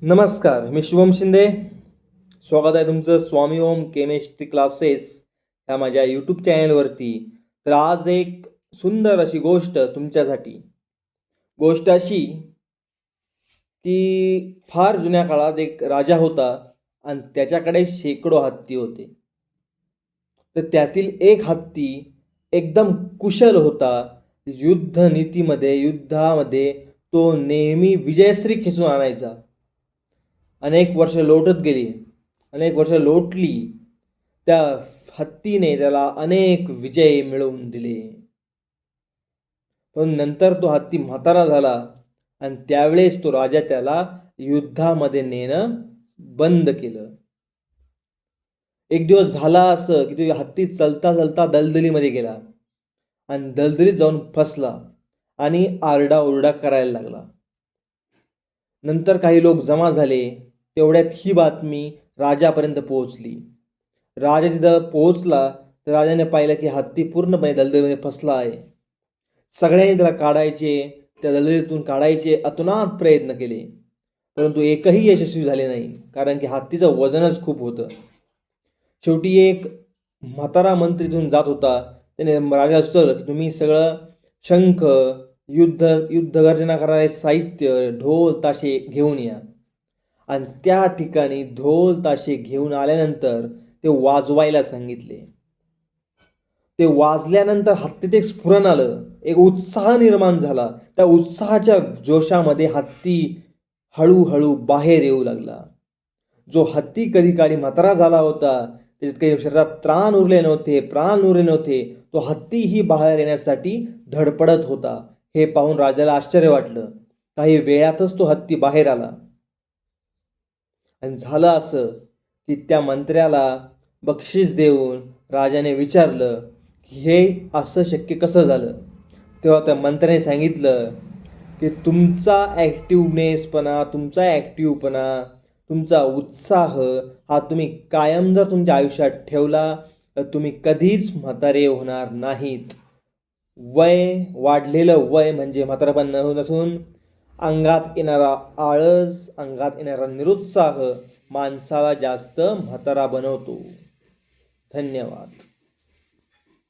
नमस्कार, मी शुभम शिंदे. स्वागत आहे तुमचं स्वामी ओम केमिस्ट्री क्लासेस या माझ्या यूट्यूब चॅनलवरती. तर आज एक सुंदर अशी गोष्ट तुमच्यासाठी. गोष्ट अशी की फार जुन्या काळात एक राजा होता आणि त्याच्याकडे शेकडो हत्ती होते. तर त्यातील एक हत्ती एकदम कुशल होता. युद्धामध्ये तो नेहमी विजयश्री खेचून आणायचा. अनेक वर्ष लोटत गेली, अनेक वर्ष लोटली. त्या हत्तीने त्याला अनेक विजय मिळवून दिले. पण नंतर तो हत्ती म्हातारा झाला आणि त्यावेळेस तो राजा त्याला युद्धामध्ये नेणं बंद केलं. एक दिवस झाला असं की तो हत्ती चलता चलता दलदलीमध्ये गेला आणि दलदलीत जाऊन फसला आणि आरडाओरडा करायला लागला. नंतर काही लोक जमा झाले. तेवढ्यात ही बातमी राजापर्यंत पोहोचली. राजा तिथं पोहोचला तर राजाने पाहिलं की हत्ती पूर्णपणे दलदलीमध्ये फसला आहे. सगळ्यांनी त्याला त्या दलदलीतून काढायचे अतोनात प्रयत्न केले, परंतु एकही यशस्वी झाले नाही, कारण की हत्तीचं वजनच खूप होतं. शेवटी एक म्हातारा मंत्री तिथून जात होता. त्याने राजाला सुचवलं की तुम्ही सगळं शंख, युद्ध गर्जना करणारे साहित्य, ढोल ताशे घेऊन या. आणि त्या ठिकाणी ढोल ताशे घेऊन आल्यानंतर ते वाजवायला सांगितले. ते वाजल्यानंतर हत्तीत एक स्फुरण आलं, एक उत्साह निर्माण झाला. त्या उत्साहाच्या जोशामध्ये हत्ती हळूहळू बाहेर येऊ लागला. जो हत्ती कधी काळी म्हातारा झाला होता, त्याच्यात काही शरीरात प्राण उरले नव्हते, तो हत्तीही बाहेर येण्यासाठी धडपडत होता. हे पाहून राजाला आश्चर्य वाटलं. काही वेळातच तो हत्ती बाहेर आला. आणि झालं असं की त्या मंत्र्याला बक्षीस देऊन राजाने विचारलं की हे असं शक्य कसं झालं. तेव्हा त्या मंत्र्याने सांगितलं की तुमचा ॲक्टिव्हपणा, तुमचा उत्साह हा तुम्ही कायम जर तुमच्या आयुष्यात ठेवला तर तुम्ही कधीच म्हातारे होणार नाहीत. वाढलेलं वय म्हणजे म्हातारपण नसून अंगात येणारा आळस, अंगात येणारा निरुत्साह माणसाला जास्त म्हातारा बनवतो. धन्यवाद.